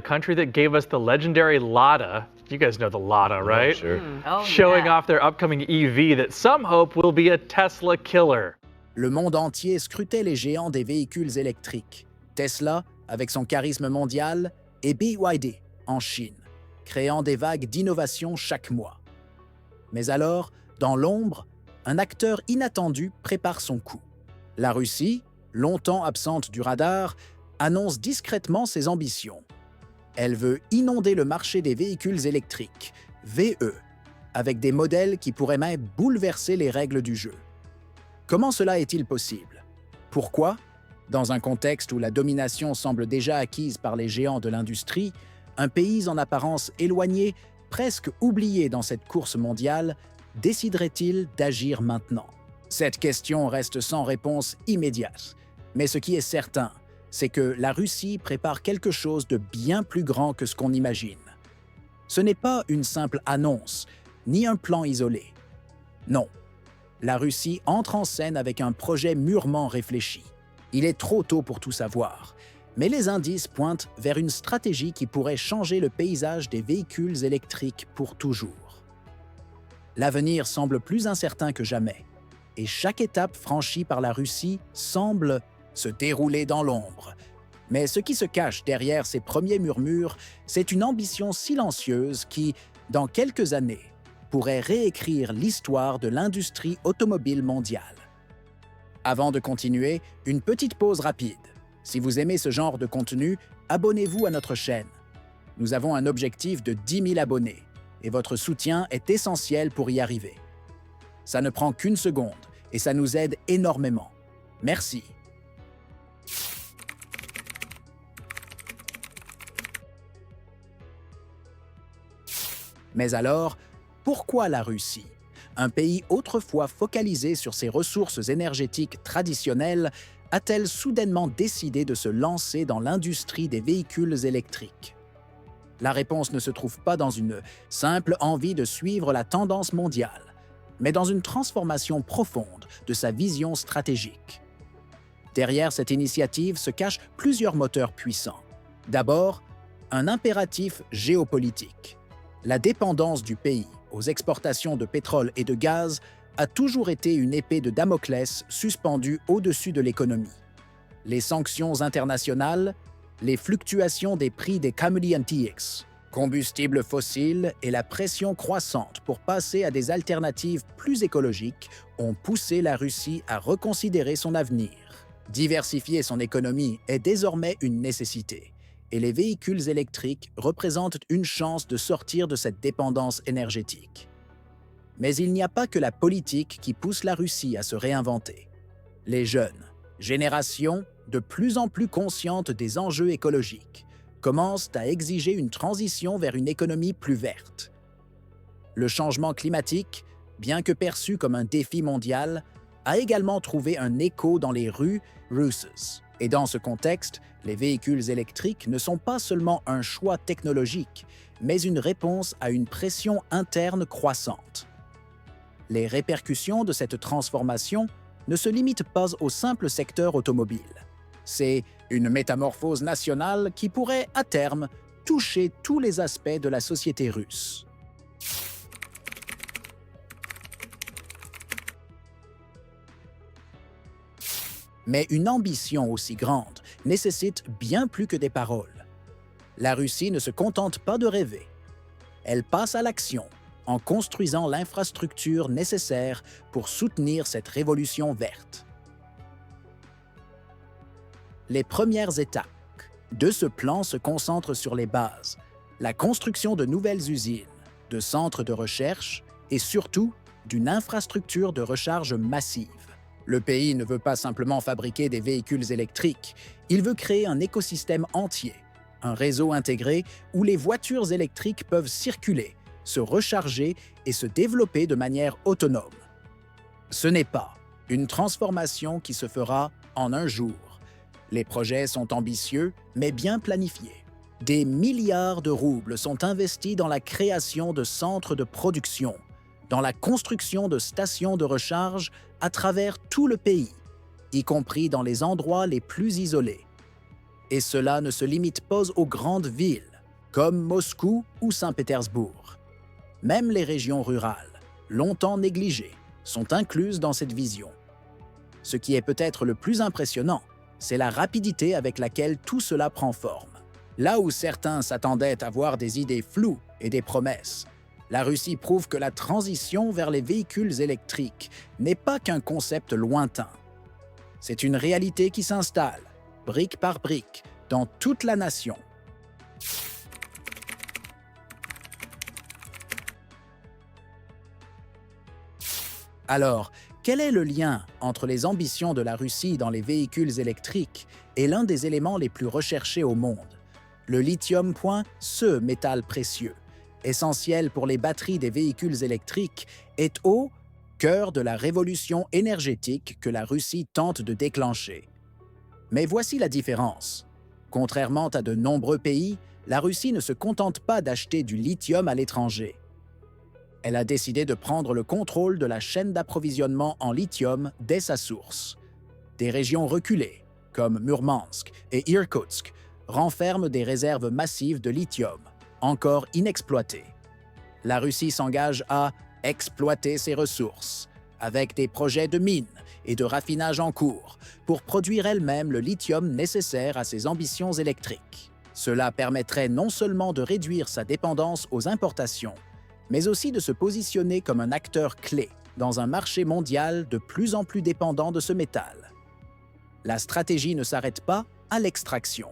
country that gave us the legendary Lada. You guys know the Lada, right? Sure. Showing off their upcoming EV that some hope will be a Tesla killer. Le monde entier scrutait les géants des véhicules électriques. Tesla, avec son charisme mondial, et BYD, en Chine, créant des vagues d'innovation chaque mois. Mais alors, dans l'ombre, un acteur inattendu prépare son coup. La Russie, longtemps absente du radar, annonce discrètement ses ambitions. Elle veut inonder le marché des véhicules électriques, VE, avec des modèles qui pourraient même bouleverser les règles du jeu. Comment cela est-il possible? Pourquoi, dans un contexte où la domination semble déjà acquise par les géants de l'industrie, un pays en apparence éloigné, presque oublié dans cette course mondiale, déciderait-il d'agir maintenant? Cette question reste sans réponse immédiate. Mais ce qui est certain, c'est que la Russie prépare quelque chose de bien plus grand que ce qu'on imagine. Ce n'est pas une simple annonce, ni un plan isolé. Non, la Russie entre en scène avec un projet mûrement réfléchi. Il est trop tôt pour tout savoir, mais les indices pointent vers une stratégie qui pourrait changer le paysage des véhicules électriques pour toujours. L'avenir semble plus incertain que jamais, et chaque étape franchie par la Russie semble se dérouler dans l'ombre. Mais ce qui se cache derrière ces premiers murmures, c'est une ambition silencieuse qui, dans quelques années, pourrait réécrire l'histoire de l'industrie automobile mondiale. Avant de continuer, une petite pause rapide. Si vous aimez ce genre de contenu, abonnez-vous à notre chaîne. Nous avons un objectif de 10 000 abonnés, et votre soutien est essentiel pour y arriver. Ça ne prend qu'une seconde, et ça nous aide énormément. Merci. Mais alors, pourquoi la Russie, un pays autrefois focalisé sur ses ressources énergétiques traditionnelles, a-t-elle soudainement décidé de se lancer dans l'industrie des véhicules électriques? La réponse ne se trouve pas dans une simple envie de suivre la tendance mondiale, mais dans une transformation profonde de sa vision stratégique. Derrière cette initiative se cachent plusieurs moteurs puissants. D'abord, un impératif géopolitique. La dépendance du pays aux exportations de pétrole et de gaz a toujours été une épée de Damoclès suspendue au-dessus de l'économie. Les sanctions internationales, les fluctuations des prix des commodities, combustibles fossiles et la pression croissante pour passer à des alternatives plus écologiques ont poussé la Russie à reconsidérer son avenir. Diversifier son économie est désormais une nécessité, et les véhicules électriques représentent une chance de sortir de cette dépendance énergétique. Mais il n'y a pas que la politique qui pousse la Russie à se réinventer. Les jeunes, générations de plus en plus conscientes des enjeux écologiques, commencent à exiger une transition vers une économie plus verte. Le changement climatique, bien que perçu comme un défi mondial, a également trouvé un écho dans les rues russes. Et dans ce contexte, les véhicules électriques ne sont pas seulement un choix technologique, mais une réponse à une pression interne croissante. Les répercussions de cette transformation ne se limitent pas au simple secteur automobile. C'est une métamorphose nationale qui pourrait, à terme, toucher tous les aspects de la société russe. Mais une ambition aussi grande nécessite bien plus que des paroles. La Russie ne se contente pas de rêver. Elle passe à l'action en construisant l'infrastructure nécessaire pour soutenir cette révolution verte. Les premières étapes de ce plan se concentrent sur les bases, la construction de nouvelles usines, de centres de recherche et surtout d'une infrastructure de recharge massive. Le pays ne veut pas simplement fabriquer des véhicules électriques, il veut créer un écosystème entier, un réseau intégré où les voitures électriques peuvent circuler, se recharger et se développer de manière autonome. Ce n'est pas une transformation qui se fera en un jour. Les projets sont ambitieux, mais bien planifiés. Des milliards de roubles sont investis dans la création de centres de production, dans la construction de stations de recharge à travers tout le pays, y compris dans les endroits les plus isolés. Et cela ne se limite pas aux grandes villes. comme Moscou ou Saint-Pétersbourg. Même les régions rurales, longtemps négligées, sont incluses dans cette vision. Ce qui est peut-être le plus impressionnant, c'est la rapidité avec laquelle tout cela prend forme. Là où certains s'attendaient à voir des idées floues et des promesses, la Russie prouve que la transition vers les véhicules électriques n'est pas qu'un concept lointain. C'est une réalité qui s'installe, brique par brique, dans toute la nation. Alors, quel est le lien entre les ambitions de la Russie dans les véhicules électriques et l'un des éléments les plus recherchés au monde, le lithium, ce métal précieux, essentiel pour les batteries des véhicules électriques, est au cœur de la révolution énergétique que la Russie tente de déclencher. Mais voici la différence. Contrairement à de nombreux pays, la Russie ne se contente pas d'acheter du lithium à l'étranger. Elle a décidé de prendre le contrôle de la chaîne d'approvisionnement en lithium dès sa source. Des régions reculées, comme Murmansk et Irkoutsk, renferment des réserves massives de lithium, encore inexploitées. La Russie s'engage à exploiter ses ressources, avec des projets de mines et de raffinage en cours, pour produire elle-même le lithium nécessaire à ses ambitions électriques. Cela permettrait non seulement de réduire sa dépendance aux importations, mais aussi de se positionner comme un acteur clé dans un marché mondial de plus en plus dépendant de ce métal. La stratégie ne s'arrête pas à l'extraction.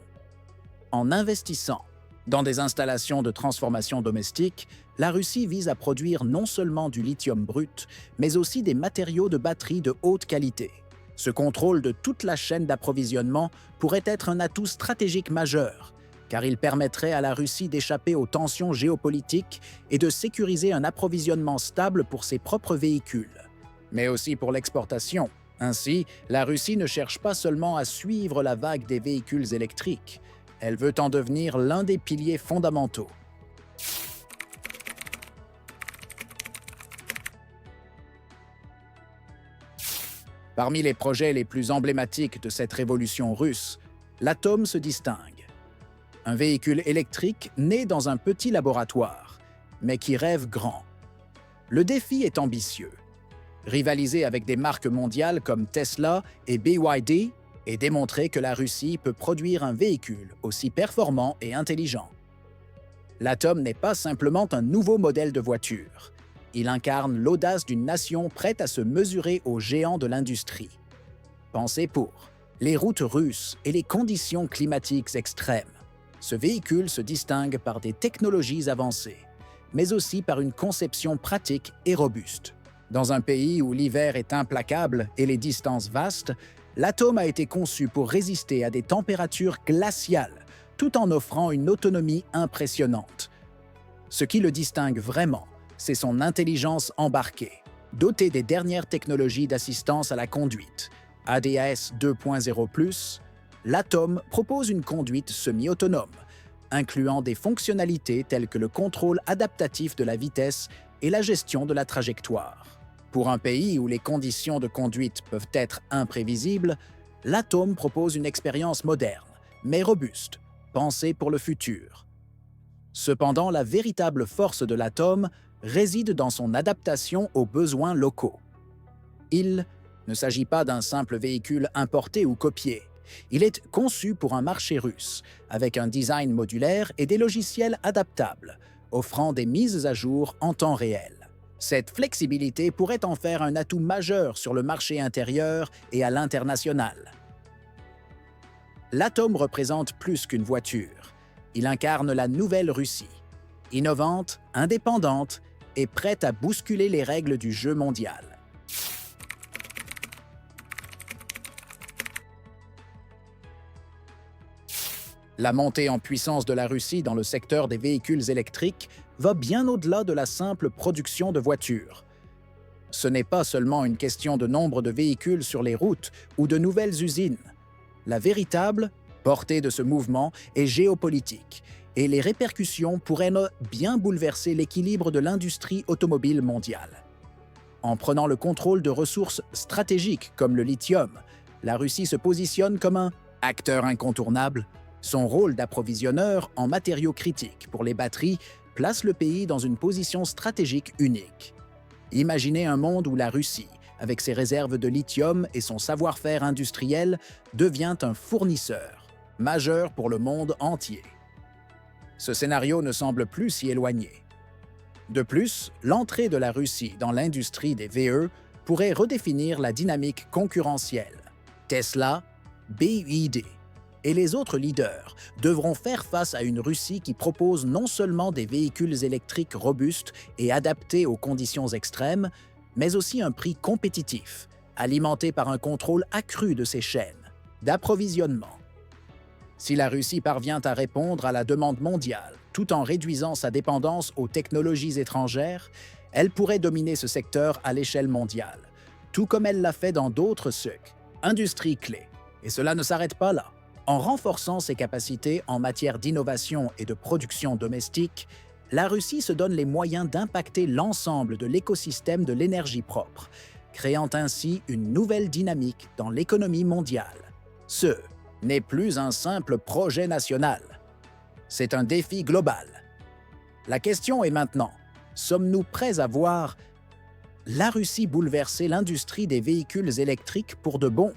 En investissant dans des installations de transformation domestique, la Russie vise à produire non seulement du lithium brut, mais aussi des matériaux de batterie de haute qualité. Ce contrôle de toute la chaîne d'approvisionnement pourrait être un atout stratégique majeur, car il permettrait à la Russie d'échapper aux tensions géopolitiques et de sécuriser un approvisionnement stable pour ses propres véhicules, mais aussi pour l'exportation. Ainsi, la Russie ne cherche pas seulement à suivre la vague des véhicules électriques, elle veut en devenir l'un des piliers fondamentaux. Parmi les projets les plus emblématiques de cette révolution russe, l'Atom se distingue. Un véhicule électrique né dans un petit laboratoire, mais qui rêve grand. Le défi est ambitieux. Rivaliser avec des marques mondiales comme Tesla et BYD et démontrer que la Russie peut produire un véhicule aussi performant et intelligent. L'Atom n'est pas simplement un nouveau modèle de voiture. Il incarne l'audace d'une nation prête à se mesurer aux géants de l'industrie. Pensez pour les routes russes et les conditions climatiques extrêmes. Ce véhicule se distingue par des technologies avancées, mais aussi par une conception pratique et robuste. Dans un pays où l'hiver est implacable et les distances vastes, l'Atom a été conçu pour résister à des températures glaciales, tout en offrant une autonomie impressionnante. Ce qui le distingue vraiment, c'est son intelligence embarquée. Dotée des dernières technologies d'assistance à la conduite, ADAS 2.0+, l'Atom propose une conduite semi-autonome, incluant des fonctionnalités telles que le contrôle adaptatif de la vitesse et la gestion de la trajectoire. Pour un pays où les conditions de conduite peuvent être imprévisibles, l'Atom propose une expérience moderne, mais robuste, pensée pour le futur. Cependant, la véritable force de l'Atom réside dans son adaptation aux besoins locaux. Il ne s'agit pas d'un simple véhicule importé ou copié. Il est conçu pour un marché russe, avec un design modulaire et des logiciels adaptables, offrant des mises à jour en temps réel. Cette flexibilité pourrait en faire un atout majeur sur le marché intérieur et à l'international. L'Atom représente plus qu'une voiture. Il incarne la nouvelle Russie, innovante, indépendante et prête à bousculer les règles du jeu mondial. La montée en puissance de la Russie dans le secteur des véhicules électriques va bien au-delà de la simple production de voitures. Ce n'est pas seulement une question de nombre de véhicules sur les routes ou de nouvelles usines. La véritable portée de ce mouvement est géopolitique, et les répercussions pourraient bien bouleverser l'équilibre de l'industrie automobile mondiale. En prenant le contrôle de ressources stratégiques comme le lithium, la Russie se positionne comme un acteur incontournable Son rôle d'approvisionneur en matériaux critiques pour les batteries place le pays dans une position stratégique unique. Imaginez un monde où la Russie, avec ses réserves de lithium et son savoir-faire industriel, devient un fournisseur majeur pour le monde entier. Ce scénario ne semble plus si éloigné. De plus, l'entrée de la Russie dans l'industrie des VE pourrait redéfinir la dynamique concurrentielle. Tesla, BYD et les autres leaders devront faire face à une Russie qui propose non seulement des véhicules électriques robustes et adaptés aux conditions extrêmes, mais aussi un prix compétitif, alimenté par un contrôle accru de ses chaînes d'approvisionnement. Si la Russie parvient à répondre à la demande mondiale tout en réduisant sa dépendance aux technologies étrangères, elle pourrait dominer ce secteur à l'échelle mondiale, tout comme elle l'a fait dans d'autres industries clés. Et cela ne s'arrête pas là. En renforçant ses capacités en matière d'innovation et de production domestique, la Russie se donne les moyens d'impacter l'ensemble de l'écosystème de l'énergie propre, créant ainsi une nouvelle dynamique dans l'économie mondiale. Ce n'est plus un simple projet national. C'est un défi global. La question est maintenant, sommes-nous prêts à voir la Russie bouleverser l'industrie des véhicules électriques pour de bon?